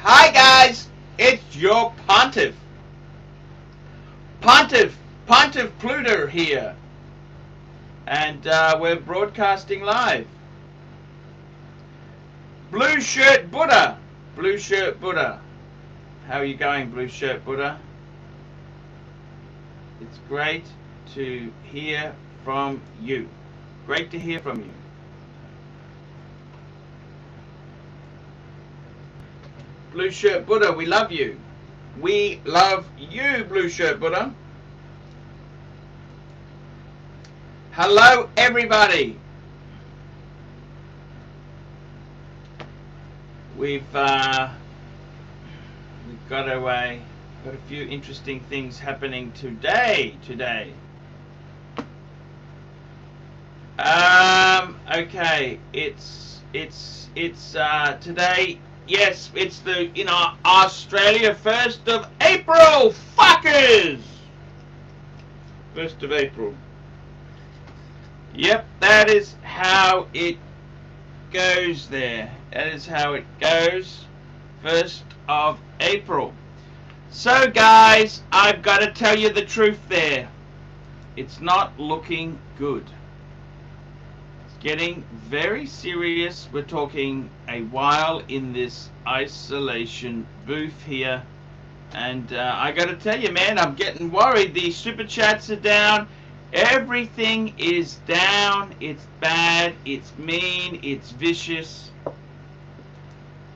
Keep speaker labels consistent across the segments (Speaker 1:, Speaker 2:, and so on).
Speaker 1: Hi guys, it's your Pontiff. Pontiff Pluter here. And we're broadcasting live. Blue Shirt Buddha. Blue Shirt Buddha. How are you going, Blue Shirt Buddha? It's great to hear from you. Great to hear from you. Blue Shirt Buddha, we love you. We love you, Blue Shirt Buddha. Hello, everybody. We've got a few interesting things happening today. Okay, it's today. Yes, it's the Australia 1st of April, fuckers. 1st of April. Yep, that is how it goes there. That is how it goes. 1st of April. So guys, I've got to tell you the truth there. It's not looking good. It's getting very serious. We're talking a while in this isolation booth here. And I got to tell you, man, I'm getting worried. These super chats are down. Everything is down. It's bad. It's mean. It's vicious.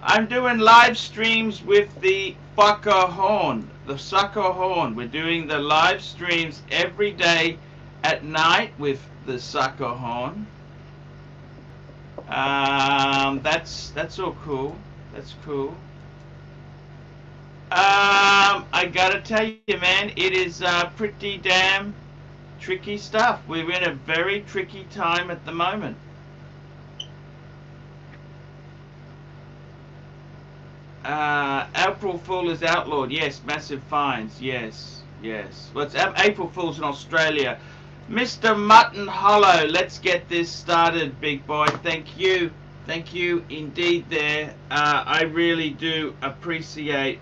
Speaker 1: I'm doing live streams with the fucker horn, the sucker horn. We're doing the live streams every day at night with the sucker horn. That's all cool. That's cool. I gotta tell you, man, it is pretty damn tricky stuff. We're in a very tricky time at the moment. April Fool is outlawed. Yes, massive fines. Yes. Well, it's April Fool's in Australia. Mr. Mutton Hollow, let's get this started, big boy. Thank you indeed there. I really do appreciate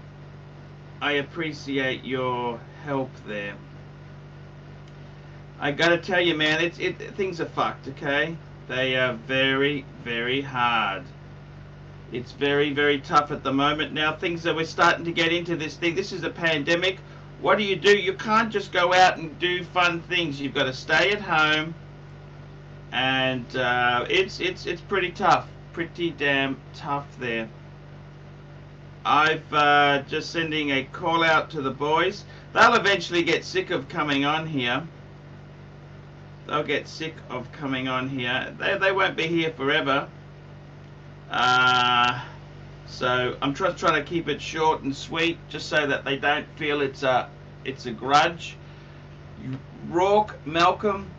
Speaker 1: your help there. I gotta tell you, man, things are fucked, okay? They are very, very hard. It's very, very tough at the moment. Now we're starting to get into this thing. This is a pandemic. What do? You can't just go out and do fun things. You've got to stay at home. And it's pretty tough. Pretty damn tough there. I've just sending a call out to the boys. They'll eventually get sick of coming on here. They'll get sick of coming on here. They won't be here forever. So I'm trying to keep it short and sweet, just so that they don't feel it's a grudge. Rourke Malcolm,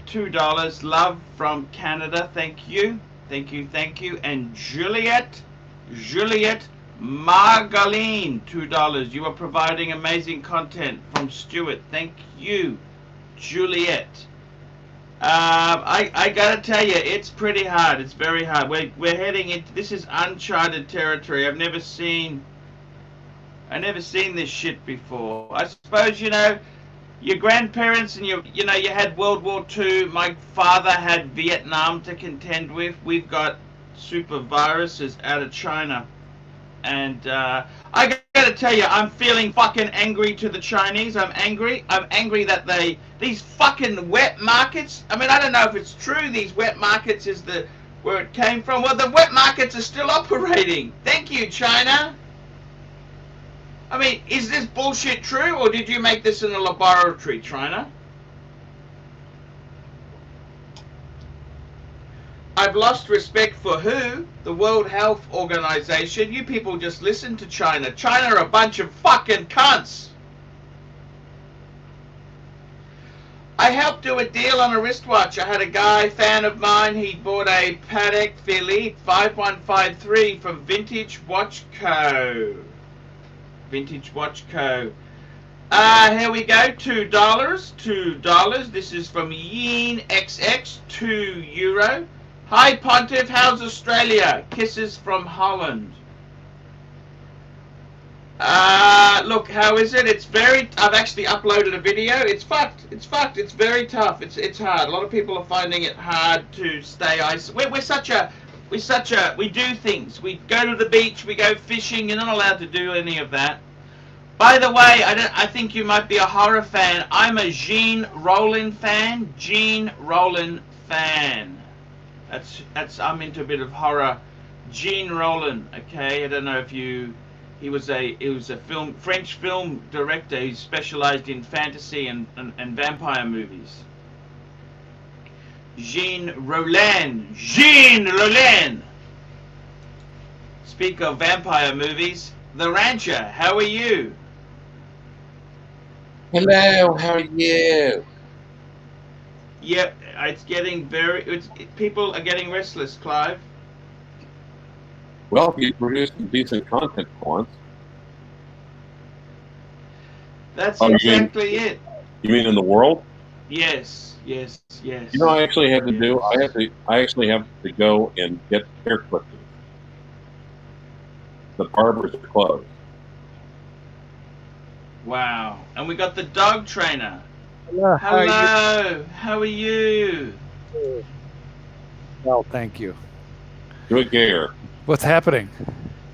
Speaker 1: $2. Love from Canada. Thank you. And Juliet Margaline, $2. You are providing amazing content from Stuart. Thank you, Juliet. I gotta tell you, it's pretty hard. It's very hard. We're heading into, this is uncharted territory. I've never seen this shit before. I suppose, your grandparents and you had World War II. My father had Vietnam to contend with. We've got super viruses out of China. And I gotta tell you, I'm feeling fucking angry to the Chinese. I'm angry that these fucking wet markets, I mean, I don't know if it's true these wet markets is where it came from. Well, the wet markets are still operating. Thank you, China. I mean, is this bullshit true, or did you make this in a laboratory, China? I've lost respect for who? The World Health Organization. You people just listen to China. China are a bunch of fucking cunts. I helped do a deal on a wristwatch. I had a guy, fan of mine, he bought a Patek Philippe 5153 from Vintage Watch Co. Vintage Watch Co. Here we go, $2. This is from Yin XX, €2. Hi Pontiff, how's Australia? Kisses from Holland. Look, how is it? It's very. I've actually uploaded a video. It's fucked. It's fucked. It's very tough. It's hard. A lot of people are finding it hard to stay isolated. We do things. We go to the beach. We go fishing. You're not allowed to do any of that. By the way, I think you might be a horror fan. I'm a Jean Rollin fan. Jean Rollin fan. I'm into a bit of horror. Jean Rollin. Okay, I don't know if you. He was a French film director. He specialized in fantasy and vampire movies. Jean Rollin. Jean Rollin. Speak of vampire movies, The Rancher. How are you?
Speaker 2: Hello, how are you?
Speaker 1: Yep, it's getting people are getting restless, Clive.
Speaker 2: Well, if you produce some decent content for once.
Speaker 1: That's exactly it.
Speaker 2: You mean in the world?
Speaker 1: Yes. You
Speaker 2: know, I actually had to do. I actually have to go and get hair clipped. The barbers are closed.
Speaker 1: Wow. And we got the dog trainer.
Speaker 3: Hello.
Speaker 1: How are you?
Speaker 3: Well, thank you.
Speaker 2: Good gear.
Speaker 3: What's happening?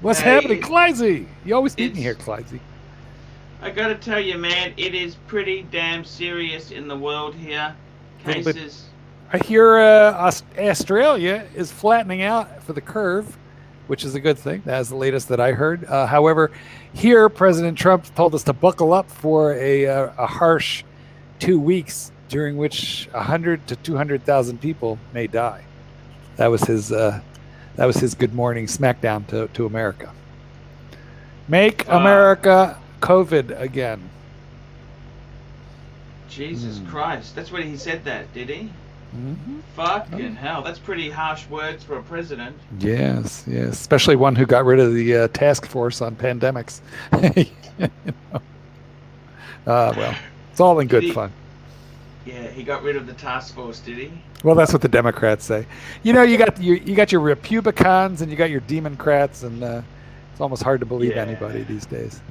Speaker 3: What's happening, Clydesy? You always meet me here, Clydesy.
Speaker 1: I gotta tell you, man, it is pretty damn serious in the world here. Cases.
Speaker 3: I hear Australia is flattening out for the curve, which is a good thing. That's the latest that I heard. However, here President Trump told us to buckle up for a harsh 2 weeks, during which 100 to 200,000 people may die. That was his good morning smackdown to America. Make America COVID again.
Speaker 1: Jesus Christ. That's what he said that, did he?
Speaker 3: Mm-hmm.
Speaker 1: Fucking hell. That's pretty harsh words for a president.
Speaker 3: Yes. Especially one who got rid of the task force on pandemics. Well, it's all in good fun.
Speaker 1: Yeah, he got rid of the task force, did he?
Speaker 3: Well, that's what the Democrats say. You know, you got your Republicans and you got your Democrats, and it's almost hard to believe anybody these days.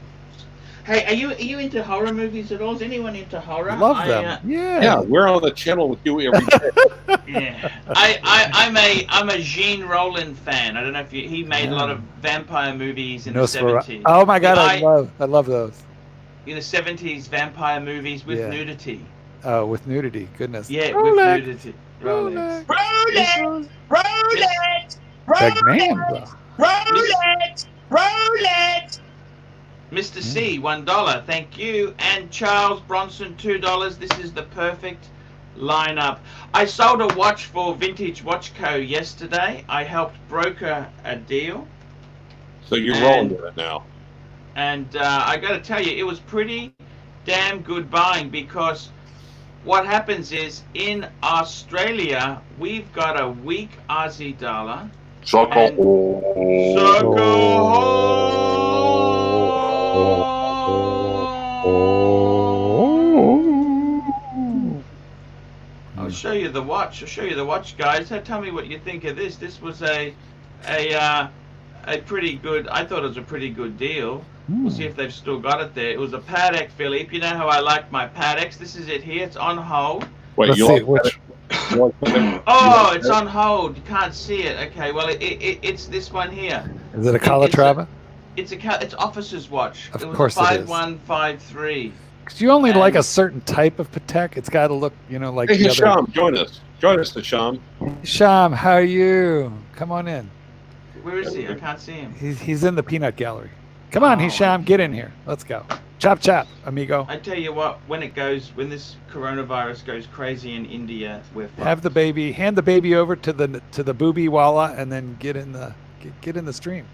Speaker 1: Hey, are you into horror movies at all? Is anyone into horror?
Speaker 3: Love them.
Speaker 2: Yeah, we're on the channel with you every day.
Speaker 1: Yeah, I'm a Jean Rollin fan. I don't know if he made a lot of vampire movies in the 70s.
Speaker 3: Oh my God, I love those.
Speaker 1: In the 70s, vampire movies with nudity.
Speaker 3: Oh, with nudity, goodness.
Speaker 1: Yeah, with nudity. Rolex. Mr. C, $1, thank you. And Charles Bronson, $2. This is the perfect lineup. I sold a watch for Vintage Watch Co. yesterday. I helped broker a deal.
Speaker 2: So you're rolling with it now.
Speaker 1: And I got to tell you, it was pretty damn good buying, because what happens is in Australia, we've got a weak Aussie dollar. I'll show you the watch, guys. So tell me what you think of this. This was a pretty good. I thought it was a pretty good deal. We'll see if they've still got it there. It was a Patek Philippe. You know how I like my Pateks. This is it here. It's on hold.
Speaker 2: Wait,
Speaker 3: Let's see which.
Speaker 1: Oh, it's on hold. You can't see it. Okay, well, it's this one here.
Speaker 3: Is it a Calatrava?
Speaker 1: It's officer's watch.
Speaker 3: Of course it is.
Speaker 1: 5153.
Speaker 3: Because you only like a certain type of Patek. It's got to look, like
Speaker 2: hey,
Speaker 3: the
Speaker 2: Hisham,
Speaker 3: other.
Speaker 2: join us. Join us, Hisham.
Speaker 3: Hisham, how are you? Come on in.
Speaker 1: Where is he? I can't see him.
Speaker 3: He's in the peanut gallery. Come on, Hisham, get in here. Let's go. Chop, chop, amigo.
Speaker 1: I tell you what, when this coronavirus goes crazy in India, we're fucked.
Speaker 3: Hand the baby over to the booby walla, and then get in the stream.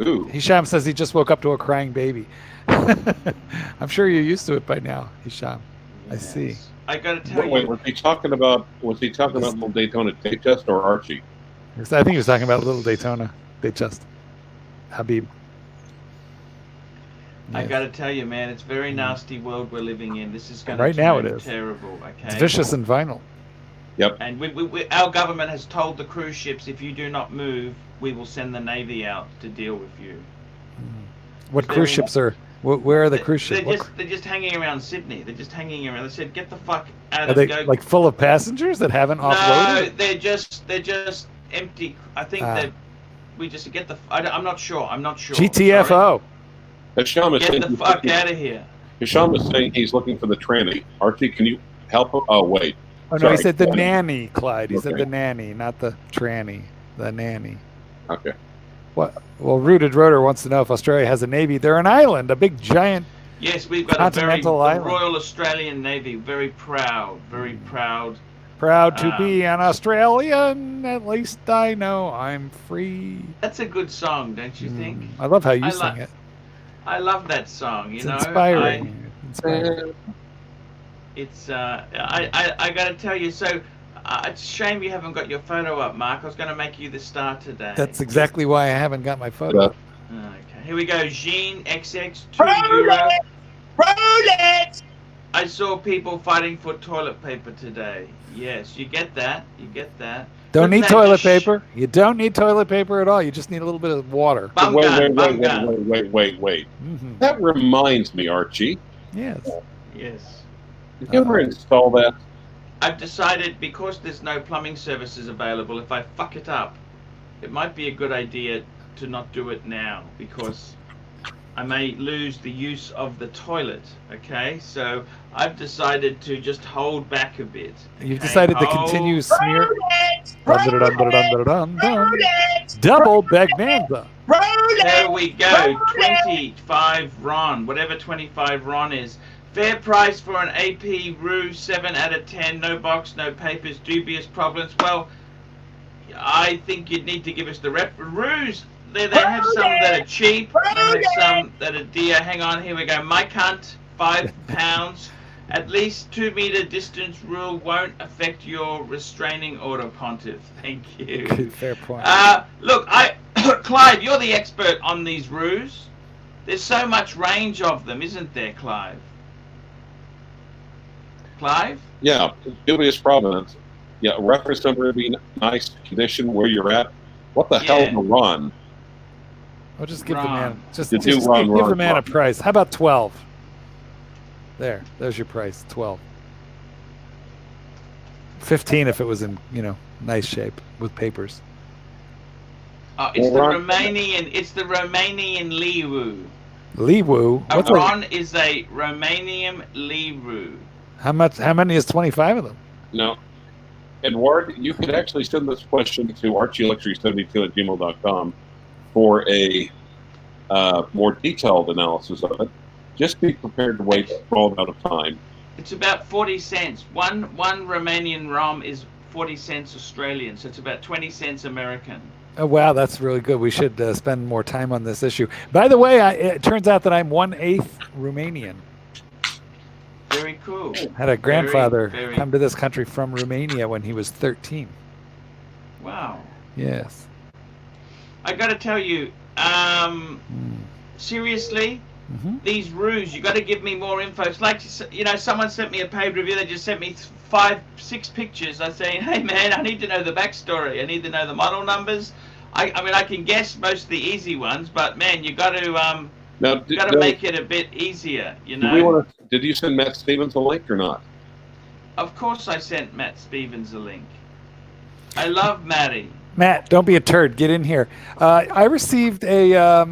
Speaker 2: Ooh.
Speaker 3: Hisham says he just woke up to a crying baby. I'm sure you're used to it by now, Hisham. Yes. I see.
Speaker 1: I gotta tell
Speaker 2: you.
Speaker 1: you.
Speaker 2: Was he talking about Little Daytona Tape Test or Archie?
Speaker 3: I think he was talking about Little Daytona Tape Test. Habib.
Speaker 1: I gotta tell you, man, it's a very nasty world we're living in. This is gonna
Speaker 3: right now it is
Speaker 1: terrible. Okay.
Speaker 3: It's vicious and vinyl.
Speaker 2: Yep.
Speaker 1: And our government has told the cruise ships, if you do not move, we will send the Navy out to deal with you.
Speaker 3: What cruise ships are? Where are the cruise ships?
Speaker 1: They're just hanging around Sydney. They're just hanging around. They said, "Get the fuck out
Speaker 3: Are
Speaker 1: of
Speaker 3: they
Speaker 1: go."
Speaker 3: like full of passengers that haven't
Speaker 1: No,
Speaker 3: offloaded?
Speaker 1: they're just empty. I think that we just get the. I'm not sure. I'm not sure.
Speaker 3: GTFO.
Speaker 2: Hisham is
Speaker 1: Get
Speaker 2: saying
Speaker 1: the
Speaker 2: he's
Speaker 1: fuck
Speaker 2: looking-
Speaker 1: out of here.
Speaker 2: Hisham is saying he's looking for the tranny. Archie, can you help him? Oh, wait.
Speaker 3: Oh no,
Speaker 2: Sorry.
Speaker 3: he said the nanny, Clyde. He said
Speaker 2: Okay.
Speaker 3: the nanny, not the tranny. The nanny.
Speaker 2: Okay.
Speaker 3: What? Well, Rooted Rotor wants to know if Australia has a navy. They're an island, a big giant.
Speaker 1: Yes, we've got the
Speaker 3: Continental island.
Speaker 1: Royal Australian Navy. Very proud. Very proud.
Speaker 3: Proud to be an Australian. At least I know I'm free.
Speaker 1: That's a good song, don't you think?
Speaker 3: I love how you
Speaker 1: I
Speaker 3: sing it.
Speaker 1: I love that song.
Speaker 3: It's inspiring. Inspiring.
Speaker 1: It's I gotta tell you. So it's a shame you haven't got your photo up, Mark. I was gonna make you the star today.
Speaker 3: That's exactly why I haven't got my photo up.
Speaker 1: Okay, here we go. Jean XX €2.
Speaker 4: Rolex!
Speaker 1: I saw people fighting for toilet paper today. Yes, you get that. You get that.
Speaker 3: Don't
Speaker 1: Couldn't
Speaker 3: need
Speaker 1: they
Speaker 3: toilet
Speaker 1: just
Speaker 3: paper. You don't need toilet paper at all. You just need a little bit of water.
Speaker 1: Bum gun, bum gun.
Speaker 2: Wait.
Speaker 3: Mhm.
Speaker 2: That reminds me, Archie.
Speaker 3: Yes.
Speaker 1: Yes.
Speaker 2: Did you ever install that?
Speaker 1: I've decided because there's no plumbing services available, if I fuck it up, it might be a good idea to not do it now because I may lose the use of the toilet. Okay, so I've decided to just hold back a bit.
Speaker 3: You've
Speaker 1: okay?
Speaker 3: decided to continue smear. Double Bagnanza.
Speaker 1: There we go. 25 RON, whatever 25 RON is. Fair price for an AP Rue, 7 out of 10. No box, no papers, dubious problems. Well, I think you'd need to give us the Rues. They have some that are cheap. They have some that are dear. Hang on, here we go. My cunt, £5. At least 2 meter distance rule won't affect your restraining order, Pontiff. Thank you.
Speaker 3: Good, fair point.
Speaker 1: Look, Clive, you're the expert on these Rues. There's so much range of them, isn't there, Clive? Clive?
Speaker 2: Yeah, dubious provenance. Yeah, reference number would be nice condition where you're at. What the hell is a run?
Speaker 3: I'll just give the man just
Speaker 2: You do
Speaker 3: give
Speaker 2: run,
Speaker 3: the man
Speaker 2: run.
Speaker 3: a price. How about 12? There's your price. 12. 15 if it was in, nice shape with papers.
Speaker 1: Oh, it's the Romanian. It's the Romanian Liwu.
Speaker 3: Liwu.
Speaker 1: A RON is a Romanian Liwu.
Speaker 3: How many is 25 of them?
Speaker 2: No. Edward, you could actually send this question to archieluxury72@gmail.com for a more detailed analysis of it. Just be prepared to wait a small amount of time.
Speaker 1: It's about 40 cents. One Romanian ROM is 40 cents Australian, so it's about 20 cents American.
Speaker 3: Oh, wow, that's really good. We should spend more time on this issue. By the way, it turns out that I'm 1/8 Romanian.
Speaker 1: Very cool.
Speaker 3: Had a grandfather
Speaker 1: very...
Speaker 3: come to this country from Romania when he was 13.
Speaker 1: Wow.
Speaker 3: Yes.
Speaker 1: I got to tell you, seriously, these Rues, you got to give me more info. It's like, someone sent me a paid review. They just sent me 5-6 pictures. I'm saying, hey man, I need to know the backstory. I need to know the model numbers. I mean, I can guess most of the easy ones, but man, you got to make it a bit easier.
Speaker 2: Did you send Matt Stevens a link or not?
Speaker 1: Of course, I sent Matt Stevens a link. I love Matty.
Speaker 3: Matt, don't be a turd. Get in here. I received a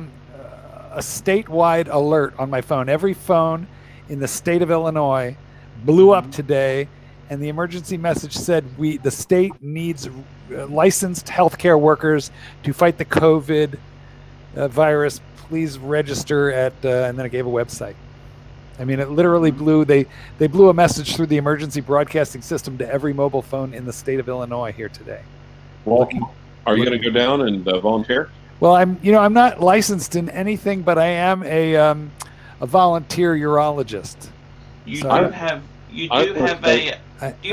Speaker 3: statewide alert on my phone. Every phone in the state of Illinois blew up today, and the emergency message said the state needs licensed healthcare workers to fight the COVID virus. Please register at, and then it gave a website. I mean, it literally blew. They blew a message through the emergency broadcasting system to every mobile phone in the state of Illinois here today.
Speaker 2: Well, are you going to go down and volunteer?
Speaker 3: Well, I'm not licensed in anything, but I am a volunteer urologist.
Speaker 1: Do you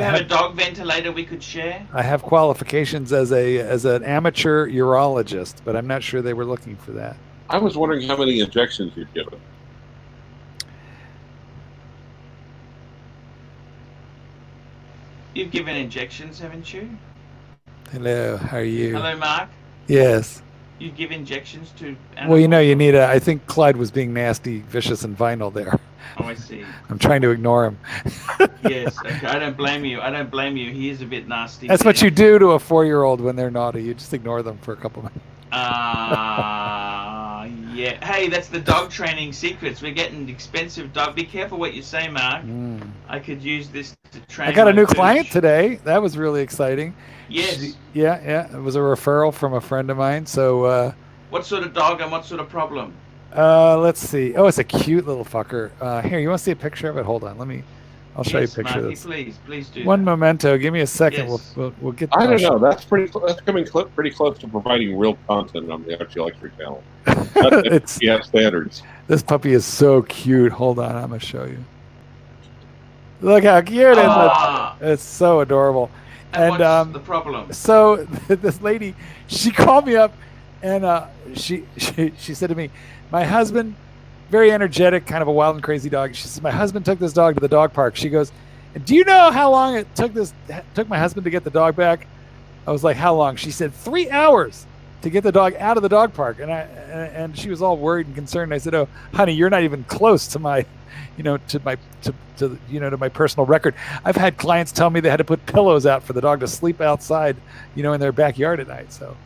Speaker 1: have a dog ventilator we could share?
Speaker 3: I have qualifications as an amateur urologist, but I'm not sure they were looking for that.
Speaker 2: I was wondering how many injections you've given.
Speaker 1: You've given injections, haven't you?
Speaker 3: Hello, how are you?
Speaker 1: Hello, Mark.
Speaker 3: Yes.
Speaker 1: You give injections to animals?
Speaker 3: Well, you know, you need a. I think Clyde was being nasty, vicious, and vinyl there.
Speaker 1: Oh, I see.
Speaker 3: I'm trying to ignore him.
Speaker 1: Yes, okay. I don't blame you. I don't blame you. He is a bit nasty.
Speaker 3: That's what you do to a 4-year-old when they're naughty. You just ignore them for a couple minutes.
Speaker 1: Yeah. Hey, that's the dog training secrets. We're getting expensive dog. Be careful what you say, Mark. I could use this to train.
Speaker 3: I got a
Speaker 1: my
Speaker 3: new client
Speaker 1: pooch.
Speaker 3: today. That was really exciting.
Speaker 1: Yes.
Speaker 3: Yeah. It was a referral from a friend of mine. So,
Speaker 1: What sort of dog and what sort of problem?
Speaker 3: let's see. Oh, it's a cute little fucker. Here, you want to see a picture of it? Hold on. I'll show you a picture
Speaker 1: Marky,
Speaker 3: of this.
Speaker 1: please do.
Speaker 3: One
Speaker 1: that.
Speaker 3: memento. Give me a second.
Speaker 1: Yes.
Speaker 3: We'll get.
Speaker 2: I don't know. That's coming pretty close to providing real content on the ARCHIELUXURY channel.
Speaker 3: It's
Speaker 2: Yeah, standards.
Speaker 3: This puppy is so cute. Hold on, I'm gonna show you. Look how cute it is. It's so adorable.
Speaker 1: And what's the problem?
Speaker 3: So this lady, she called me up, and she said to me, my husband, very energetic, kind of a wild and crazy dog. She said, my husband took this dog to the dog park. She goes, do you know how long it took my husband to get the dog back? I was like, how long? She said 3 hours to get the dog out of the dog park. And she was all worried and concerned. I said, oh, honey, you're not even close to my, to my personal record. I've had clients tell me they had to put pillows out for the dog to sleep outside, in their backyard at night. So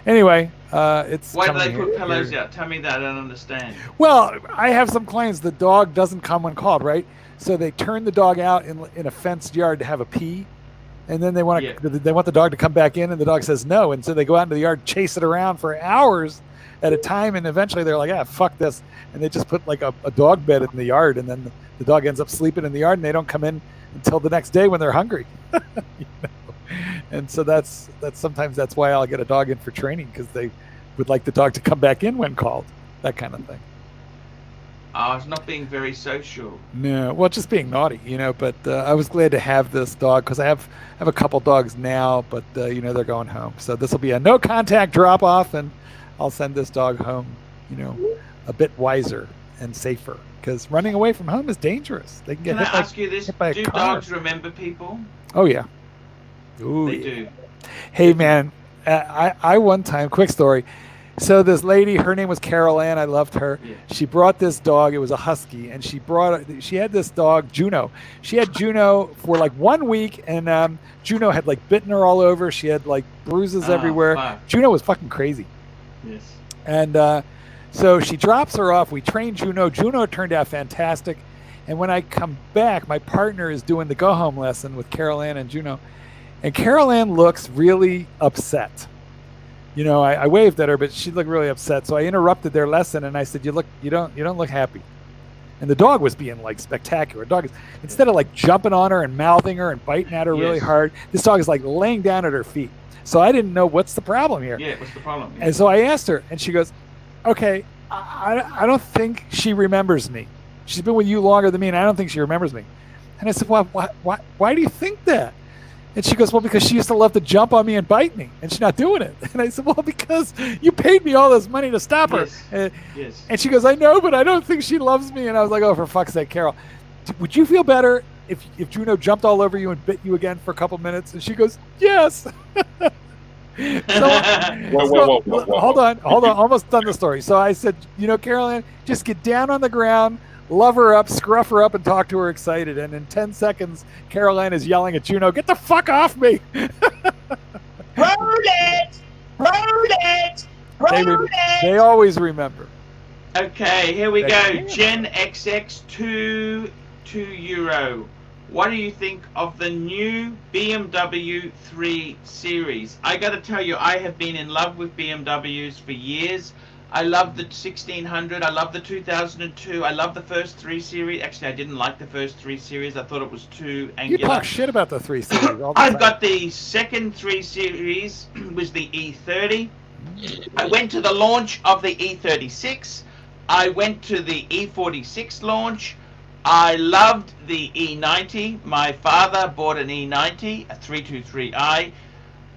Speaker 3: anyway, it's.
Speaker 1: Why do they put pillows out? Tell me that. I don't understand.
Speaker 3: Well, I have some clients, the dog doesn't come when called, right? So they turn the dog out in a fenced yard to have a pee. And then they want the dog to come back in, and the dog says no. And so they go out into the yard, chase it around for hours at a time, and eventually they're like, fuck this. And they just put like a dog bed in the yard, and then the dog ends up sleeping in the yard, and they don't come in until the next day when they're hungry. And so that's sometimes that's why I'll get a dog in for training, because they would like the dog to come back in when called, that kind of thing.
Speaker 1: It's not being very social.
Speaker 3: No, well, just being naughty, But I was glad to have this dog, because I have a couple dogs now, but they're going home. So this will be a no contact drop off, and I'll send this dog home, a bit wiser and safer, because running away from home is dangerous. They can get
Speaker 1: Can
Speaker 3: hit
Speaker 1: I ask you this?
Speaker 3: hit by a
Speaker 1: Do
Speaker 3: car.
Speaker 1: dogs remember people?
Speaker 3: Oh yeah. Ooh,
Speaker 1: They
Speaker 3: yeah.
Speaker 1: do.
Speaker 3: Hey man, I one time, quick story. So this lady, her name was Carol Ann. I loved her.
Speaker 1: Yeah.
Speaker 3: She brought this dog. It was a husky, and she had this dog, Juno. She had Juno for like 1 week, and Juno had like bitten her all over. She had like bruises everywhere.
Speaker 1: Fuck.
Speaker 3: Juno was fucking crazy.
Speaker 1: Yes.
Speaker 3: And so she drops her off. We trained Juno. Juno turned out fantastic. And when I come back, my partner is doing the go-home lesson with Carol Ann and Juno. And Carol Ann looks really upset. I waved at her, but she looked really upset. So I interrupted their lesson, and I said, you don't look happy. And the dog was being like spectacular. Dog is, instead of like jumping on her and mouthing her and biting at her really hard, this dog is like laying down at her feet. So I didn't know what's the problem here.
Speaker 1: Yeah, what's the problem? Yeah.
Speaker 3: And so I asked her, and she goes, okay, I don't think she remembers me. She's been with you longer than me, and I don't think she remembers me. And I said, why do you think that? And she goes, well, because she used to love to jump on me and bite me, and she's not doing it. And I said, well, because you paid me all this money to stop her.
Speaker 1: Yes.
Speaker 3: And she goes, I know, but I don't think she loves me. And I was like, oh, for fuck's sake, Carol, would you feel better if Juno jumped all over you and bit you again for a couple minutes? And she goes, yes.
Speaker 2: Whoa.
Speaker 3: Hold on, almost done the story. So I said, Carolyn, just get down on the ground, love her up, scruff her up, and talk to her excited. And in 10 seconds, Caroline is yelling at Juno, get the fuck off me. They always remember.
Speaker 1: Okay, here we go. Gen XX 2 €2. What do you think of the new BMW 3 Series? I got to tell you, I have been in love with BMWs for years. I love the 1600. I love the 2002. I love the first 3 Series. Actually, I didn't like the first 3 Series. I thought it was too angular.
Speaker 3: You talk shit about the 3 Series all the
Speaker 1: I've
Speaker 3: time.
Speaker 1: got the second 3 Series, was the E30. I went to the launch of the E36. I went to the E46 launch. I loved the E90. My father bought an E90, a 323i.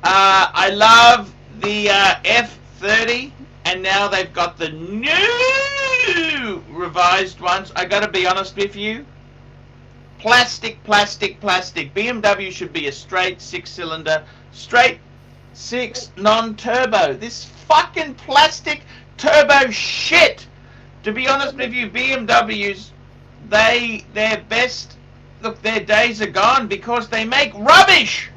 Speaker 1: I love the F30, and now they've got the new revised ones. I got to be honest with you. Plastic. BMW should be a straight 6-cylinder, straight 6 non-turbo. This fucking plastic turbo shit. To be honest with you, BMWs, their best, look, their days are gone because they make rubbish.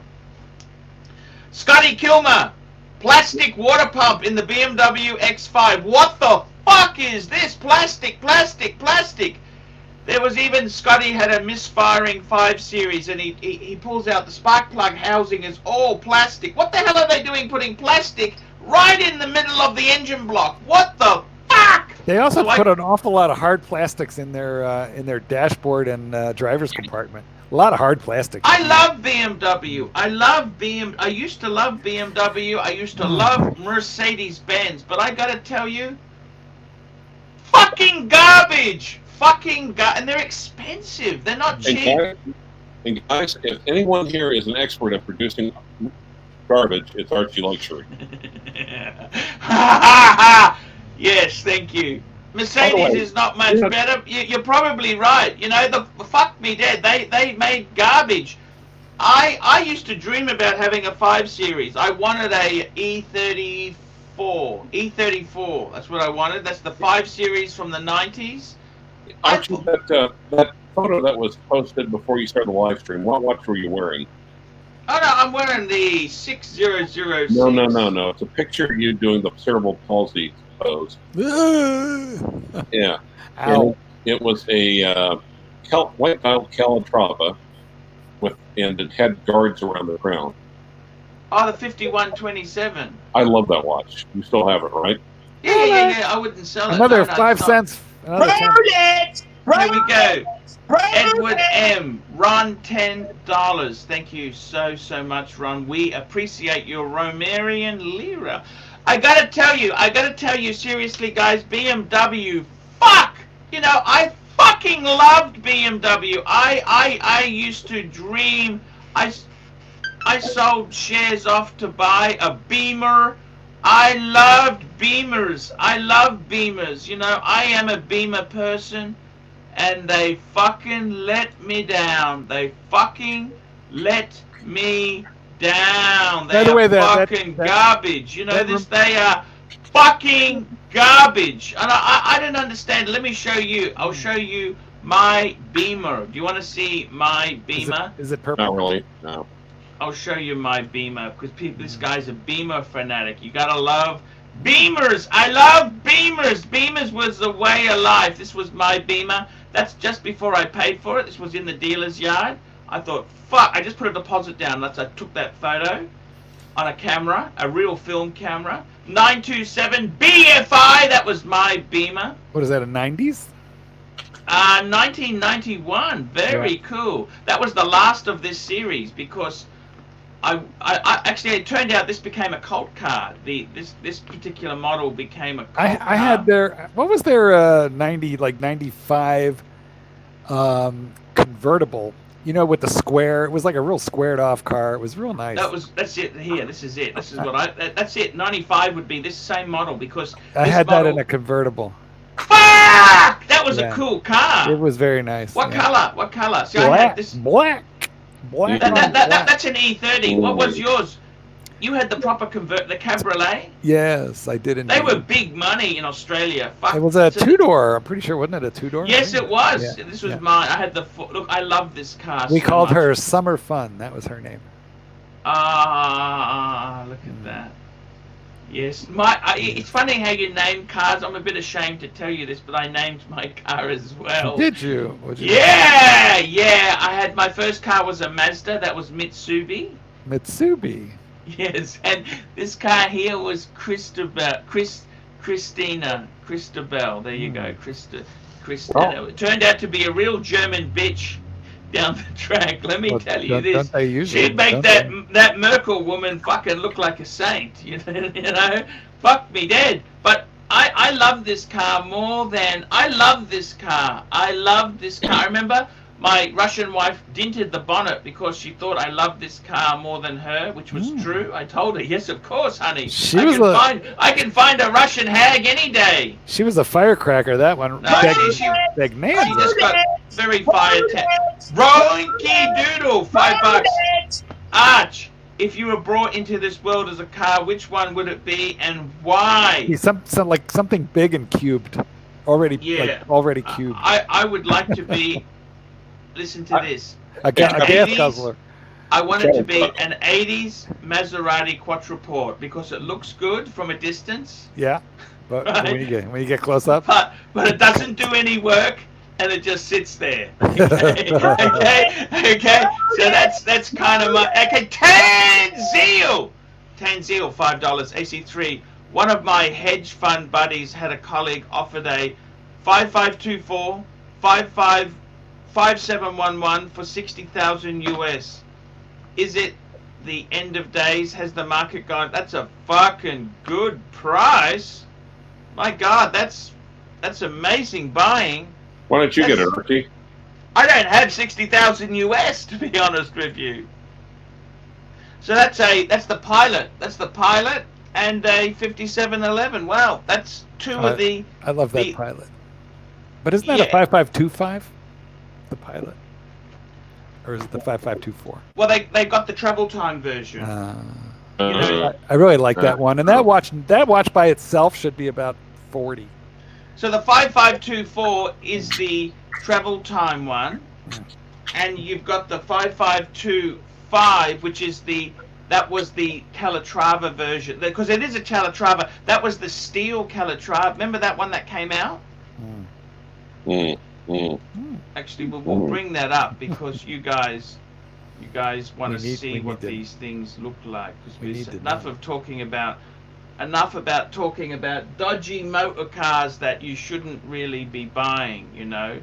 Speaker 1: Scotty Kilmer, plastic water pump in the BMW X5. What the fuck is this? Plastic, plastic, plastic. There was even, Scotty had a misfiring 5 Series and he pulls out the spark plug housing is all plastic. What the hell are they doing putting plastic right in the middle of the engine block? What the fuck?
Speaker 3: They also put an awful lot of hard plastics in their dashboard and driver's compartment. A lot of hard plastic.
Speaker 1: I love BMW. I used to love BMW. I used to love Mercedes-Benz. But I gotta tell you, fucking garbage. And they're expensive. They're not cheap.
Speaker 2: And guys, if anyone here is an expert at producing garbage, it's Archie Luxury.
Speaker 1: Yes, thank you. Mercedes is not much better. You're probably right. You know, the fuck me dead. They made garbage. I used to dream about having a 5 Series. I wanted a E34. E34. That's what I wanted. That's the 5 Series from the 90s.
Speaker 2: Archie, that photo that was posted before you started the live stream, what watch were you wearing?
Speaker 1: Oh, no, I'm wearing the 6006.
Speaker 2: No. It's a picture of you doing the cerebral palsy pose. Yeah.
Speaker 3: Ow.
Speaker 2: It was a white dial Calatrava and it had guards around the crown.
Speaker 1: Oh, the 5127.
Speaker 2: I love that watch. You still have it, right?
Speaker 1: Yeah. I wouldn't sell it.
Speaker 3: Another
Speaker 1: No,
Speaker 3: 5 cents.
Speaker 4: Rolex!
Speaker 1: Here we go. Edward M. Ron, $10. Thank you so much, Ron. We appreciate your Romarian lira. I gotta tell you seriously, guys, BMW, fuck! You know, I fucking loved BMW. I used to dream. I sold shares off to buy a Beamer. I loved Beamers. You know, I am a Beamer person, and they fucking let me down. They
Speaker 3: By the way,
Speaker 1: fucking garbage. You know, they are fucking garbage. And I didn't understand. Let me show you. I'll show you my Beamer. Do you want to see my Beamer?
Speaker 3: Is it purple?
Speaker 2: Not really, no.
Speaker 1: I'll show you my Beamer because this guy's a Beamer fanatic. You gotta love Beamers. I love Beamers. Beamers was the way of life. This was my Beamer. That's just before I paid for it. This was in the dealer's yard. I thought, fuck, I just put a deposit down. I took that photo on a camera, a real film camera. 927 BFI, that was my Beamer.
Speaker 3: What is that, a 90s?
Speaker 1: 1991, very cool. That was the last of this series because I actually, it turned out this became a cult car. This particular model became a cult car.
Speaker 3: I had what was their 95 convertible? You know, with the square. It was like a real squared off car. It was real nice.
Speaker 1: That's it here. This is it. This is what that's it. 95 would be this same model because
Speaker 3: I had that in a convertible.
Speaker 1: Fuck! That was a cool car.
Speaker 3: It was very nice.
Speaker 1: What color? What color? See,
Speaker 3: black.
Speaker 1: I had this.
Speaker 3: Black.
Speaker 1: That's an E30. What was yours? You had the proper the Cabriolet.
Speaker 3: Yes, I did.
Speaker 1: They were big money in Australia. Fuck.
Speaker 3: It was a two-door. I'm pretty sure, wasn't it a two-door?
Speaker 1: Yes, it was.
Speaker 3: Yeah.
Speaker 1: This was mine. I had the look. I love this car.
Speaker 3: We called
Speaker 1: much.
Speaker 3: her Summer Fun. That was her name.
Speaker 1: Look at that. Yes, it's funny how you name cars. I'm a bit ashamed to tell you this, but I named my car as well.
Speaker 3: Did you?
Speaker 1: Yeah. I had my first car was a Mazda. That was Mitsubishi. Yes, and this car here was Christabel. There you go, Christa.
Speaker 2: Oh.
Speaker 1: It turned out to be a real German bitch down the track. Let me tell you this. She'd make that Merkel woman fucking look like a saint. You know, fuck me dead. But I love this car more than I love this car. I remember my Russian wife dinted the bonnet because she thought I loved this car more than her, which was true. I told her, yes, of course, honey. I can find a Russian hag any day.
Speaker 3: She was a firecracker, that one.
Speaker 1: No, she just got very fired. Roinky Doodle, $5. Arch, if you were brought into this world as a car, which one would it be and why?
Speaker 3: He's like something big and cubed, already cubed.
Speaker 1: I would like to be. Listen to this.
Speaker 3: A gas
Speaker 1: 80s,
Speaker 3: guzzler.
Speaker 1: I want it to be an 80s Maserati Quattroporte because it looks good from a distance.
Speaker 3: Yeah, but
Speaker 1: Right.
Speaker 3: when you get close up,
Speaker 1: But it doesn't do any work and it just sits there. Okay, okay. So that's kind of my Tanzil, $5 AC3. One of my hedge fund buddies had a colleague offered a 5524 5711 for 60,000 US. Is it the end of days? Has the market gone? That's a fucking good price. My God, that's amazing buying.
Speaker 2: Why don't you get it, Ricky?
Speaker 1: I don't have 60,000 US to be honest with you. So that's the Pilot. That's the Pilot and a 5711. Wow, that's two of the.
Speaker 3: I love that Pilot. But isn't that a 5525? The Pilot, or is it the 5524?
Speaker 1: Well, they got the travel time version.
Speaker 3: I really like that one, and that watch by itself should be about 40.
Speaker 1: So the 5524 is the travel time one, and you've got the 5525, which is that was the Calatrava version, because it is a Calatrava. That was the steel Calatrava. Remember that one that came out? Actually, we'll bring that up because you guys want to see what these things look like. Because enough about talking about dodgy motor cars that you shouldn't really be buying. You know,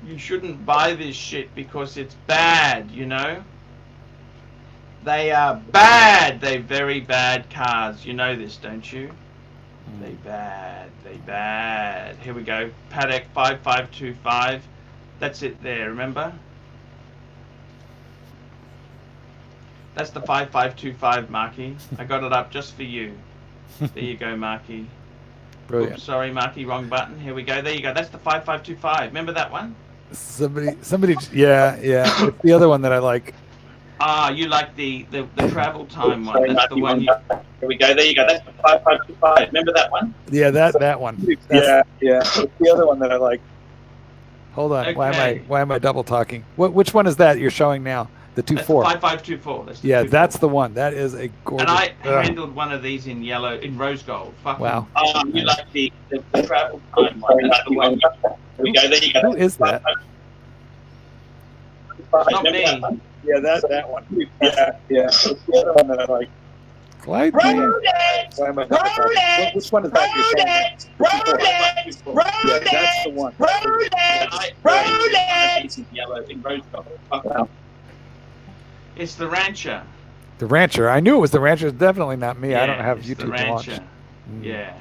Speaker 1: you shouldn't buy this shit because it's bad. You know, they are bad. They're very bad cars. You know this, don't you? They bad. Here we go. Paddock 5525. That's it there, remember? That's the 5525, Marky. I got it up just for you. There you go, Marky.
Speaker 3: Brilliant.
Speaker 1: Oops, sorry, Marky, wrong button. Here we go. There you go. That's the 5525. Remember that one?
Speaker 3: Somebody. Yeah. It's the other one that I like.
Speaker 1: Ah, you like the travel time one. That's the one you...
Speaker 4: Here we go. There you go. That's the 5525. Remember that one?
Speaker 3: Yeah, that one.
Speaker 4: Yeah. It's the other one that I like.
Speaker 3: Hold on.
Speaker 1: Okay.
Speaker 3: Why am I double talking? Which one is that you're showing now? The 24.
Speaker 1: 5524. That's the
Speaker 3: yeah,
Speaker 1: 24.
Speaker 3: That's the one. That is a gorgeous.
Speaker 1: And I handled one of these in rose gold. Fucking
Speaker 3: wow.
Speaker 4: You like the travel time one? That's the one. Here we go. There you go.
Speaker 3: Who is that?
Speaker 1: Not me.
Speaker 4: Yeah, that's that one. Yeah. It's the other one that I like.
Speaker 3: Clyde.
Speaker 4: Which one is that? Yeah, that's the one. Yellow in rose gold. Wow.
Speaker 1: It's the Rancher.
Speaker 3: The Rancher. I knew it was the Rancher. It's definitely not me.
Speaker 1: Yeah,
Speaker 3: I don't have
Speaker 1: it's
Speaker 3: YouTube
Speaker 1: the Rancher.
Speaker 3: launched.
Speaker 1: Yeah.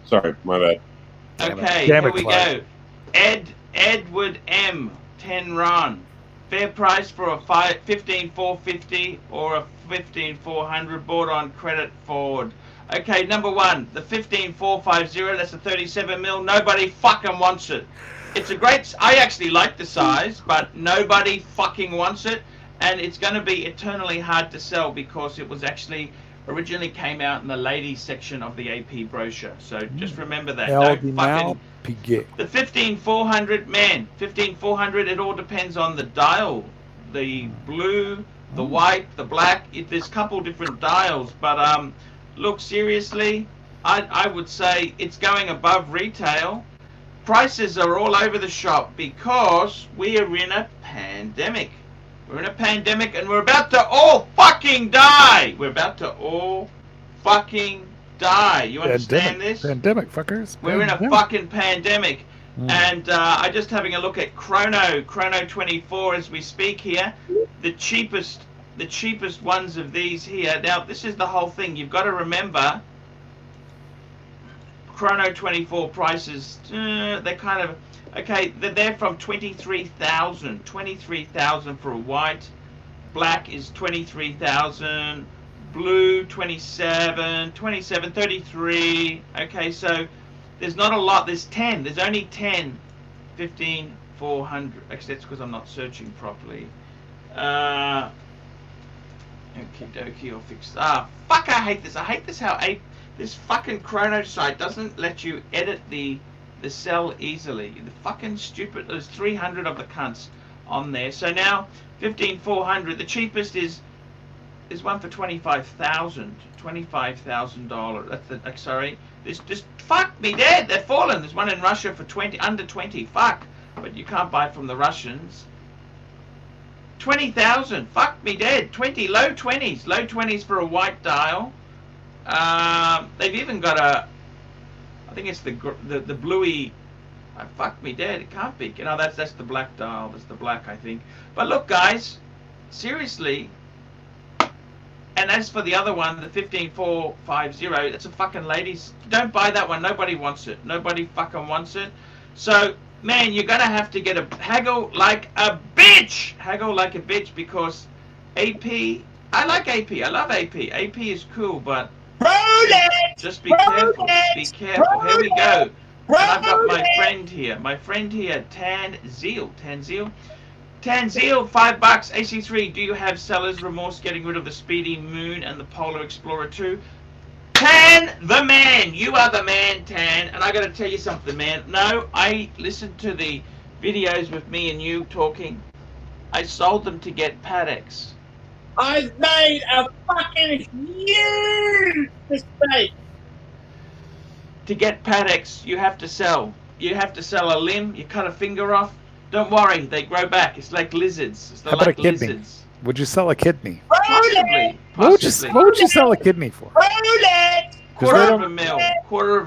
Speaker 2: Sorry, my bad.
Speaker 1: Okay,
Speaker 3: Damn
Speaker 1: here
Speaker 3: it,
Speaker 1: we
Speaker 3: Clyde.
Speaker 1: go. Edward M. 10 Ron. Fair price for a 15,450 or a 15,400 bought on credit Ford. Okay, number one, the 15,450. That's a 37 mil. Nobody fucking wants it. It's a great. I actually like the size, but nobody fucking wants it, and it's going to be eternally hard to sell because it was actually originally came out in the ladies section of the AP brochure. So just remember that.
Speaker 3: Audemars Piguet.
Speaker 1: The 15,400, man, 15,400, it all depends on the dial. The blue, the white, the black, there's a couple different dials. But look, seriously, I would say it's going above retail. Prices are all over the shop because we are in a pandemic. We're in a pandemic and we're about to all fucking die. We're about to all fucking die. You understand this?
Speaker 3: Pandemic, fuckers.
Speaker 1: We're in a fucking pandemic. And I'm just having a look at Chrono 24 as we speak here. The cheapest ones of these here. Now, this is the whole thing. You've got to remember, Chrono 24 prices, they're kind of, okay, they're from 23,000. 23,000 for a white. Black is 23,000. Blue, 27, 33. Okay, so there's not a lot. There's 10. There's only 10. 15,400. Actually, that's because I'm not searching properly. Okie dokie, I'll fix. Ah, fuck! I hate this. I hate this how this fucking chrono site doesn't let you edit the cell easily. The fucking stupid. There's 300 of the cunts on there. So now 15,400. The cheapest is one for $25,000. That's the sorry. This just fuck me dead. They're fallen. There's one in Russia for under 20. Fuck. But you can't buy from the Russians. 20,000. Fuck me dead. 20. Low 20s. Low 20s for a white dial. They've even got a. I think it's the bluey. Fuck me dead. It can't be. You know, that's the black dial. That's the black, I think. But look, guys. Seriously. And as for the other one, the 15450, that's a fucking ladies. Don't buy that one. Nobody wants it. Nobody fucking wants it. So, man, you're gonna have to get a haggle like a bitch. Haggle like a bitch because AP. I like AP. I love AP. AP is cool, but just be careful. Be careful. Here we go. And I've got my friend here. My friend here, Tanzeel. Tanzeel, $5. AC3, do you have seller's remorse getting rid of the Speedy Moon and the Polar Explorer 2? Tan, the man! You are the man, Tan. And I gotta tell you something, man. No, I listened to the videos with me and you talking. I sold them to get Paddocks.
Speaker 4: I made a fucking huge mistake.
Speaker 1: To get Paddocks, you have to sell. You have to sell a limb. You cut a finger off. Don't worry, they grow back. It's like lizards.
Speaker 3: How about a kidney?
Speaker 1: Lizards.
Speaker 3: Would you sell a kidney?
Speaker 1: Possibly.
Speaker 3: What would you sell a kidney for?
Speaker 1: Quarter of a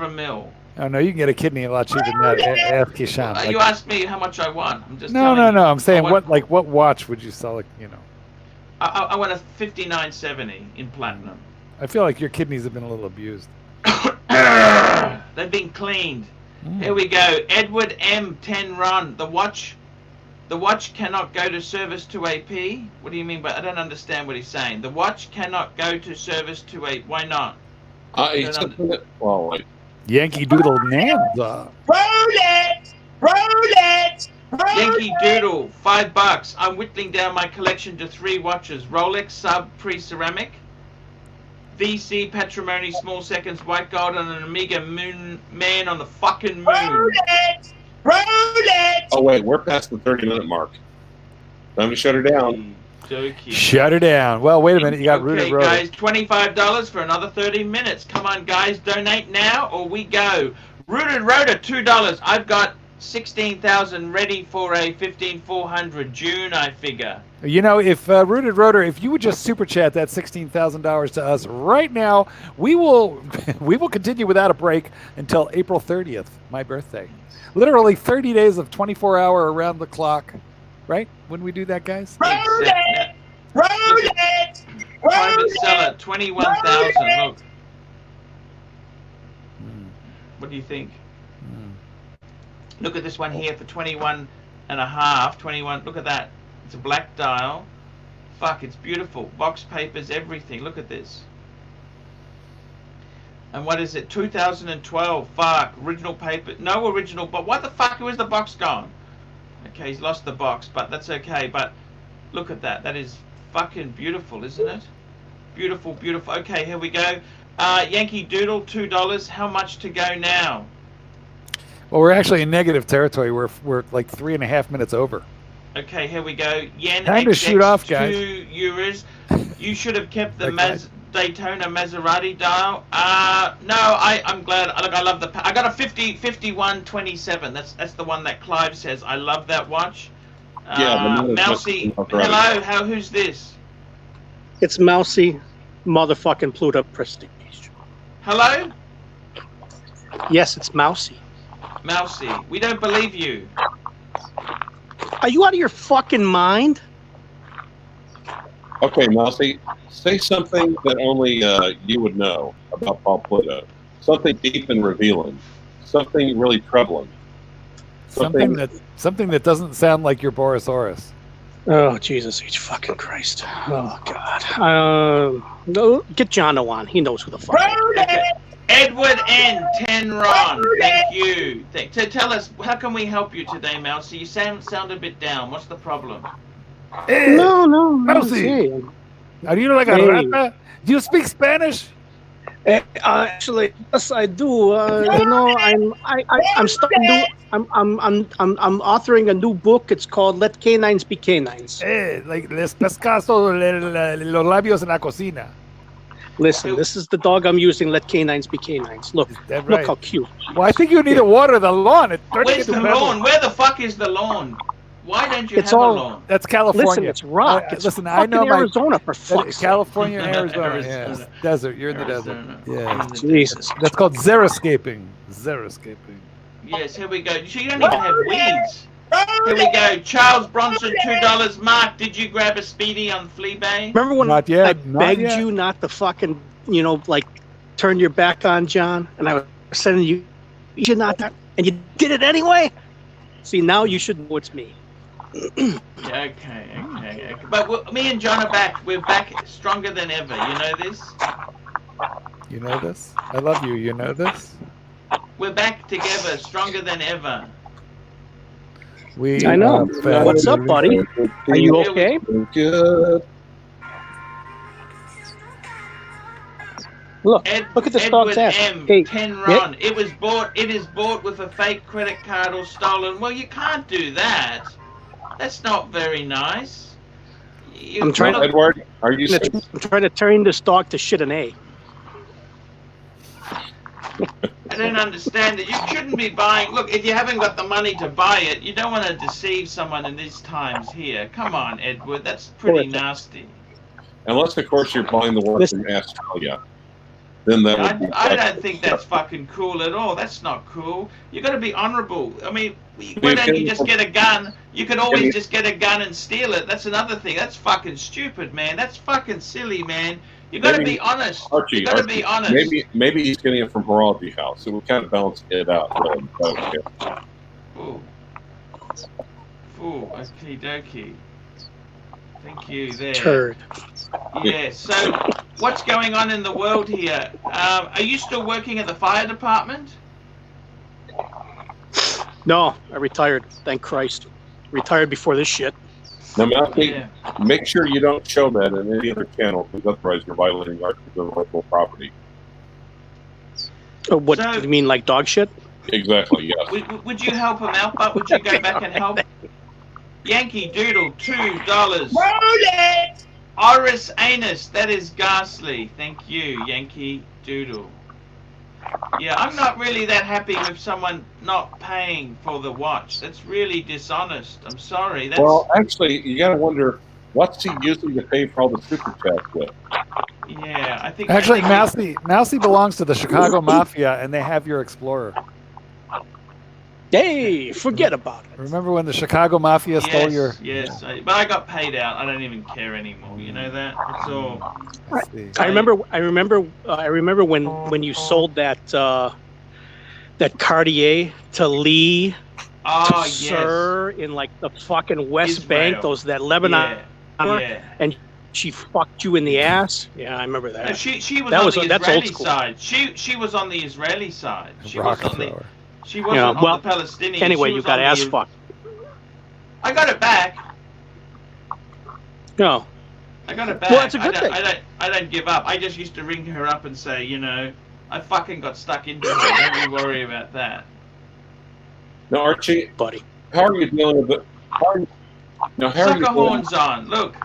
Speaker 1: mil.
Speaker 3: Oh no, you can get a kidney a lot cheaper than that. Ask Kishan.
Speaker 1: You asked me how much I want. I'm just
Speaker 3: no. I'm saying what watch would you sell?
Speaker 1: I want a 5970 in platinum.
Speaker 3: I feel like your kidneys have been a little abused.
Speaker 1: They've been cleaned. Here we go. Edward M. 10 run. The watch cannot go to service to AP. What do you mean? But I don't understand what he's saying. The watch cannot go to service to AP. Why not?
Speaker 3: Yankee Doodle Nanza.
Speaker 4: Rolex.
Speaker 1: Yankee Doodle, $5. I'm whittling down my collection to 3 watches. Rolex sub pre-ceramic. VC Patrimony small seconds white gold and an Omega moon man on the fucking moon.
Speaker 4: Rolex.
Speaker 2: Oh wait, we're past the 30-minute mark. Time to shut her down.
Speaker 3: Shut her down. Well, wait a minute. You got Rooted Rotor.
Speaker 1: Guys, $25 for another 30 minutes. Come on, guys, donate now or we go. Rooted Rotor, $2. I've got 16,000 ready for a 15,400 June, I figure.
Speaker 3: You know, if Rooted Rotor, if you would just super chat that $16,000 to us right now, we will continue without a break until April 30th, my birthday. Literally 30 days of 24-hour around the clock, right? When we do that, guys.
Speaker 4: Rolex.
Speaker 1: Private seller, 21,000. Look. What do you think? Look at this one here for 21 and a half. 21. Look at that. It's a black dial. Fuck, it's beautiful. Box papers, everything. Look at this. And what is it? 2012. Fuck. Original paper. No original. But what the fuck? Where's the box gone? Okay, he's lost the box, but that's okay. But look at that. That is fucking beautiful, isn't it? Beautiful, beautiful. Okay, here we go. Yankee Doodle, $2. How much to go now?
Speaker 3: Well, we're actually in negative territory. We're like 3.5 minutes over.
Speaker 1: Okay, here we go. Yen
Speaker 3: Time to shoot off, guys.
Speaker 1: €2. You should have kept the Daytona Maserati dial. No, I'm glad. Look, I love I got a 5127. That's the one that Clive says. I love that watch. Mousy. Hello. Who's this?
Speaker 5: It's Mousy, motherfucking Pluto Prestige.
Speaker 1: Hello.
Speaker 5: Yes, it's Mousy.
Speaker 1: Mousy, we don't believe you.
Speaker 5: Are you out of your fucking mind?
Speaker 2: Okay, Mousy, say something that only you would know about Paul Pluto. Something deep and revealing. Something really troubling.
Speaker 3: Something that doesn't sound like your Borosaurus.
Speaker 5: Oh, Jesus H. fucking Christ. Oh, God. No, get Jono on. He knows who the fuck.
Speaker 1: Okay. Edward N. 10 Ron. Thank you. So tell us, how can we help you today, Mousy? You sound a bit down. What's the problem?
Speaker 5: No.
Speaker 3: Mousy. Are you like a
Speaker 5: Hey.
Speaker 3: rata? Do you speak Spanish?
Speaker 5: Actually, yes, I do. You know, I'm starting to. I'm authoring a new book. It's called "Let Canines Be Canines."
Speaker 3: Like les pescados los labios en la cocina.
Speaker 5: Listen, this is the dog I'm using. Let canines be canines. Look,
Speaker 3: Is that
Speaker 5: look
Speaker 3: right?
Speaker 5: how cute.
Speaker 3: Well, I think you need to water the lawn. It's turning
Speaker 1: Where's
Speaker 3: into
Speaker 1: the
Speaker 3: pebbles.
Speaker 1: lawn? Where the fuck is the lawn? Why don't you
Speaker 5: It's
Speaker 1: have
Speaker 5: all-
Speaker 1: a lawn?
Speaker 3: That's California.
Speaker 5: Listen, it's rock. It's
Speaker 3: listen,
Speaker 5: fucking
Speaker 3: I know my
Speaker 5: Arizona for fuck's sake.
Speaker 3: California and Arizona.
Speaker 1: Arizona.
Speaker 3: Yes, desert. You're in the
Speaker 1: Arizona.
Speaker 3: desert. Yeah,
Speaker 5: Jesus.
Speaker 3: that's called xeriscaping. Xeriscaping.
Speaker 1: Yes, here we go. So you don't even have weeds. Here we go. Charles Bronson, $2. Mark, did you grab a speedy on Fleabay?
Speaker 5: Remember when
Speaker 3: Not yet,
Speaker 5: I
Speaker 3: not
Speaker 5: begged
Speaker 3: yet.
Speaker 5: you not to fucking, like turn your back on John, and I was sending you should not, and you did it anyway. See, now you should know it's me.
Speaker 1: Okay. But me and John are back. We're back stronger than ever. You know this?
Speaker 3: You know this? I love you. You know this?
Speaker 1: We're back together, stronger than ever.
Speaker 5: I know. What's up, buddy? Are you okay?
Speaker 2: Good.
Speaker 5: Look,
Speaker 1: Ed,
Speaker 5: look at this
Speaker 1: Edward
Speaker 5: dog's ass.
Speaker 1: M.
Speaker 5: Hey,
Speaker 1: Penron. It is bought with a fake credit card or stolen. Well, you can't do that. That's not very nice.
Speaker 5: I'm trying
Speaker 2: Well, Edward, are you?
Speaker 5: I'm trying to turn this dog to shit an A.
Speaker 1: I don't understand that. You shouldn't be buying. Look, if you haven't got the money to buy it, you don't want to deceive someone in these times here. Come on, Edward. That's pretty nasty.
Speaker 2: Unless, of course, you're buying the work from Australia. Then that would be.
Speaker 1: I don't think that's fucking cool at all. That's not cool. You got to be honourable. I mean, why don't you just get a gun? You could always just get a gun and steal it. That's another thing. That's fucking stupid, man. That's fucking silly, man. You got to be honest.
Speaker 2: Archie,
Speaker 1: You got to be honest.
Speaker 2: Maybe he's getting it from Horology House. So we kind of balance it out.
Speaker 1: Ooh. Ooh, okie dokie. Thank you there.
Speaker 5: Turd.
Speaker 1: Yeah, so what's going on in the world here? Are you still working at the fire department?
Speaker 5: No, I retired. Thank Christ. Retired before this shit.
Speaker 2: Now, Matthew,
Speaker 1: Yeah.
Speaker 2: make sure you don't show that in any other channel, because otherwise you're violating Archie's intellectual property.
Speaker 5: What
Speaker 1: So-
Speaker 5: do you mean, like dog shit?
Speaker 2: Exactly, yes.
Speaker 1: Would you help him out, but would you go back and help? Yankee Doodle, $2. Oris Anus, that is ghastly. Thank you, Yankee Doodle. Yeah, I'm not really that happy with someone not paying for the watch. That's really dishonest. I'm sorry. That's
Speaker 2: Well, actually, you got to wonder, what's he using to pay for all the super chats with?
Speaker 1: yeah. I think
Speaker 3: Actually,
Speaker 1: I think
Speaker 3: Mousy belongs to the Chicago Mafia, and they have your Explorer.
Speaker 5: Hey, forget about it.
Speaker 3: Remember when the Chicago Mafia stole your?
Speaker 1: Yes. But I got paid out. I don't even care anymore. You know that? It's all.
Speaker 3: Let's see.
Speaker 5: I remember when you sold that that Cartier to Lee,
Speaker 1: Oh
Speaker 5: to
Speaker 1: yes.
Speaker 5: Sir in like the fucking West
Speaker 1: Israel.
Speaker 5: Bank, that Lebanon,
Speaker 1: Yeah.
Speaker 5: and she fucked you in the ass. Yeah, I remember
Speaker 1: No,
Speaker 5: that.
Speaker 1: she was
Speaker 5: That
Speaker 1: on
Speaker 5: was-
Speaker 1: the
Speaker 5: that's old
Speaker 1: Israeli
Speaker 5: school.
Speaker 1: side. She was on the Israeli side. She was on the.
Speaker 3: Rockefeller.
Speaker 1: She wasn't
Speaker 5: Yeah,
Speaker 1: on
Speaker 5: well,
Speaker 1: the Palestinian.
Speaker 5: Anyway,
Speaker 1: she
Speaker 5: you
Speaker 1: was
Speaker 5: got
Speaker 1: on
Speaker 5: ass
Speaker 1: the-
Speaker 5: fucked.
Speaker 1: I got it back.
Speaker 5: No,
Speaker 1: I got it back.
Speaker 5: Well, it's a good thing.
Speaker 1: I don't give up. I just used to ring her up and say, I fucking got stuck into it. Don't you worry about that.
Speaker 2: Now, Archie,
Speaker 5: buddy.
Speaker 2: how are you dealing with it? How are you
Speaker 1: Sucker
Speaker 2: dealing?
Speaker 1: horns on. Look.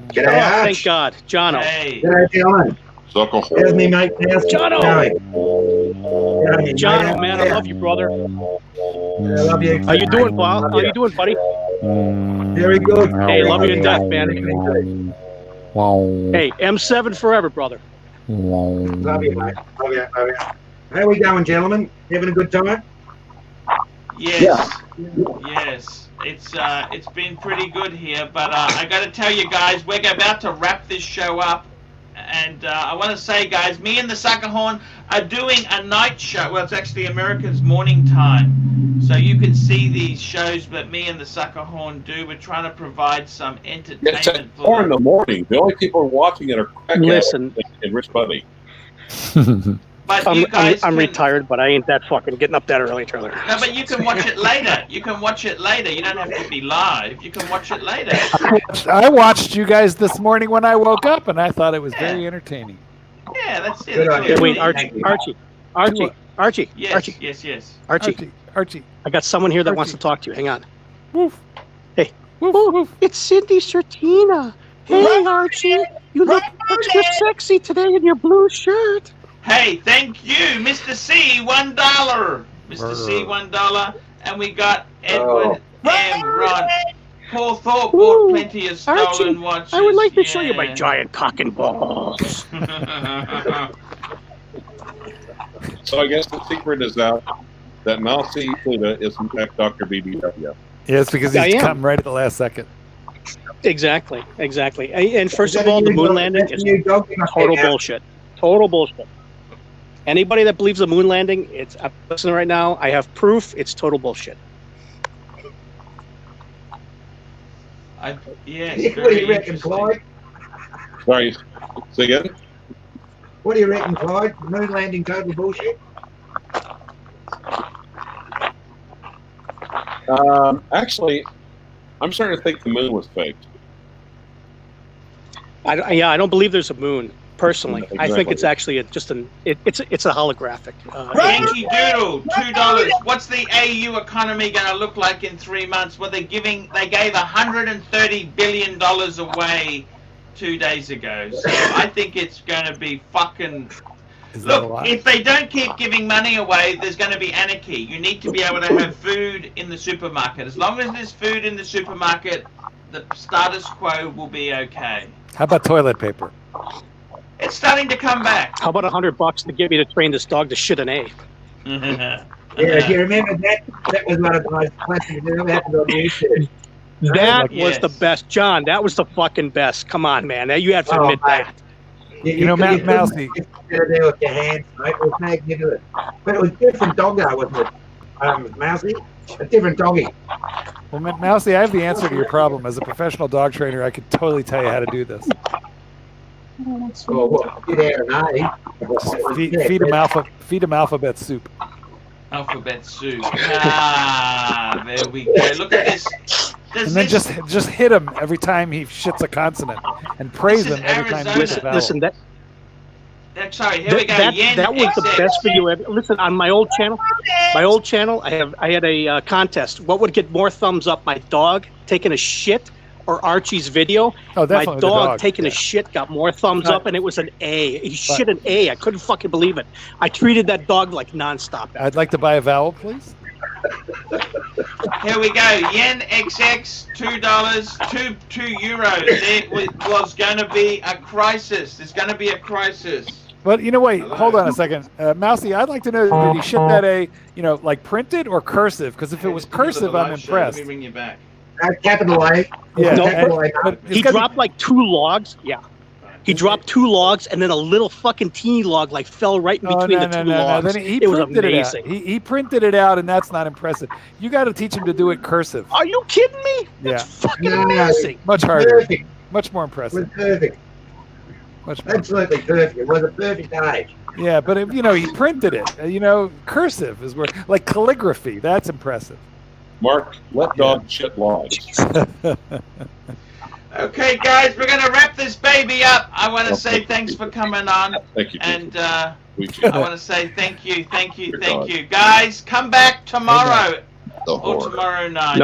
Speaker 6: G'day,
Speaker 5: Oh, thank
Speaker 6: Arch.
Speaker 5: God, Jono.
Speaker 1: Hey.
Speaker 6: G'day, John.
Speaker 2: Sucker
Speaker 6: How's me, mate? How's it
Speaker 5: Jono.
Speaker 6: going? G'day, mate.
Speaker 5: Jono, man, I love you, brother.
Speaker 6: Yeah, I love you.
Speaker 5: How you doing, pal? How you doing, buddy?
Speaker 6: Very good.
Speaker 5: Hey, love you to death, man.
Speaker 3: Wow.
Speaker 5: Hey, M7 forever, brother.
Speaker 6: Love you, mate. Love you. Love you. How we going, gentlemen? Having a good time?
Speaker 1: Yes. Yes. It's been pretty good here, but I got to tell you guys, we're about to wrap this show up, and I want to say, guys, me and the Sucker Horn are doing a night show. Well, it's actually America's morning time, so you can see these shows that me and the Sucker Horn do. We're trying to provide some
Speaker 2: It's
Speaker 1: entertainment
Speaker 2: at
Speaker 1: for
Speaker 2: 4 in the morning. The only people watching it are crackheads
Speaker 5: Listen.
Speaker 2: and Rich Buddy.
Speaker 1: But you guys
Speaker 5: I'm
Speaker 1: can,
Speaker 5: retired, but I ain't that fucking getting up that early, Taylor.
Speaker 1: No, but you can watch it later. You can watch it later. You don't have to be live. You can watch it later.
Speaker 3: I watched you guys this morning when I woke up, and I thought it was very entertaining.
Speaker 1: Yeah, that's it.
Speaker 6: Good
Speaker 1: That's
Speaker 6: idea.
Speaker 1: all you
Speaker 5: Wait,
Speaker 1: need.
Speaker 5: Archie.
Speaker 1: Yes, yes, yes.
Speaker 3: Archie.
Speaker 5: I got someone here that
Speaker 3: Archie.
Speaker 5: wants to talk to you. Hang on.
Speaker 3: Woof.
Speaker 5: Hey.
Speaker 3: Woof, woof.
Speaker 5: It's Cindy Sertina. Hey, Archie. You look extra sexy today in your blue shirt.
Speaker 1: Hey, thank you, Mr. C, $1. Mr. C, $1. And we got Edward M. Ron. Paul Thorpe bought plenty of stolen
Speaker 5: Archie,
Speaker 1: watches.
Speaker 5: I would like to show you my
Speaker 1: Yeah.
Speaker 5: giant cock and balls.
Speaker 2: So I guess the secret is out that Mousy Pluta is in fact Dr. BBW.
Speaker 3: Yes, because
Speaker 5: I
Speaker 3: he's
Speaker 5: am.
Speaker 3: come right at the last second.
Speaker 5: Exactly. And first of all, the moon landing is total bullshit. Total bullshit. Anybody that believes the moon landing, I'm listening right now. I have proof. It's total bullshit.
Speaker 1: Yes,
Speaker 6: What do you
Speaker 1: very
Speaker 6: reckon,
Speaker 1: interesting.
Speaker 6: Clyde?
Speaker 2: Sorry, say again?
Speaker 6: What do you reckon, Clyde? Moon landing total bullshit?
Speaker 2: Actually, I'm starting to think the moon was faked.
Speaker 5: I don't believe there's a moon. Personally, I think
Speaker 2: Exactly.
Speaker 5: it's actually it's a holographic.
Speaker 1: Yankee Doodle, $2. What's the AU economy going to look like in 3 months? Well, they gave $130 billion away 2 days ago. So I think it's going to be fucking.
Speaker 3: Is that a
Speaker 1: Look,
Speaker 3: lot?
Speaker 1: if they don't keep giving money away, there's going to be anarchy. You need to be able to have food in the supermarket. As long as there's food in the supermarket, the status quo will be okay.
Speaker 3: How about toilet paper?
Speaker 1: It's starting to come back.
Speaker 5: How about $100 to get me to train this dog to shit an A?
Speaker 6: Yeah, do you remember that? That was one of the most classic that ever happened on YouTube.
Speaker 5: That
Speaker 1: Yes.
Speaker 5: was the best, John. That was the fucking best. Come on, man. You have to
Speaker 6: Oh,
Speaker 5: admit
Speaker 6: mate.
Speaker 5: that.
Speaker 3: You know,
Speaker 6: couldn't
Speaker 3: Mousy.
Speaker 6: get it there with your hands, mate. It was magnificent. But it was a different dog, though, wasn't it? Mousy? A different doggy.
Speaker 3: Well, Mousy, I have the answer to your problem. As a professional dog trainer, I could totally tell you how to do this.
Speaker 6: Oh, well, get out and
Speaker 3: Feed him alphabet soup.
Speaker 1: Alphabet soup. Ah, there we go. Look at this.
Speaker 3: And then just hit him every time he shits a consonant, and praise
Speaker 1: This is
Speaker 3: him every time he hits a
Speaker 1: Arizona.
Speaker 3: vowel.
Speaker 5: Listen,
Speaker 1: Sorry, here we go.
Speaker 5: that was the
Speaker 1: XX.
Speaker 5: best video ever. Listen, on my old channel, I had a contest. What would get more thumbs up, my dog taking a shit or Archie's video?
Speaker 3: Oh,
Speaker 5: My
Speaker 3: definitely the
Speaker 5: dog taking
Speaker 3: yeah.
Speaker 5: a shit got more thumbs
Speaker 3: Right.
Speaker 5: up, and it was an A. He shit an A. I couldn't fucking believe it. I treated that dog like nonstop.
Speaker 3: I'd like to buy a vowel, please.
Speaker 1: Here we go. Yen XX, $2, €2. There was going to be a crisis. There's going to be a crisis.
Speaker 3: But wait, hold on a second, Mousy. I'd like to know, did he shit that A, like printed or cursive? Because if it was cursive, I'm impressed.
Speaker 1: Let me bring you back.
Speaker 6: Capital A.
Speaker 3: Yeah,
Speaker 5: No,
Speaker 6: Capital A.
Speaker 3: but
Speaker 5: He dropped like 2 logs. Yeah. He dropped 2 logs, and then a little fucking teeny log like fell right in between the 2 logs.
Speaker 3: Then he
Speaker 5: It was
Speaker 3: printed
Speaker 5: amazing.
Speaker 3: it out. He printed it out, and that's not impressive. You got to teach him to do it cursive.
Speaker 5: Are you kidding me? That's
Speaker 3: Yeah.
Speaker 5: fucking
Speaker 6: No.
Speaker 5: amazing.
Speaker 3: Much harder,
Speaker 6: Perfect.
Speaker 3: much more
Speaker 6: It was
Speaker 3: impressive.
Speaker 6: perfect.
Speaker 3: Much more.
Speaker 6: Absolutely perfect. It was a perfect age.
Speaker 3: Yeah, but if, he printed it. Cursive is where, like calligraphy. That's impressive.
Speaker 2: Mark, let dogs shit logs.
Speaker 1: Okay, guys, we're going to wrap this baby up. I want to say thanks for coming on.
Speaker 2: Thank you.
Speaker 1: And
Speaker 2: We
Speaker 1: I want to say thank you. Guys, come back tomorrow
Speaker 2: the
Speaker 1: or
Speaker 2: whore.
Speaker 1: tomorrow night.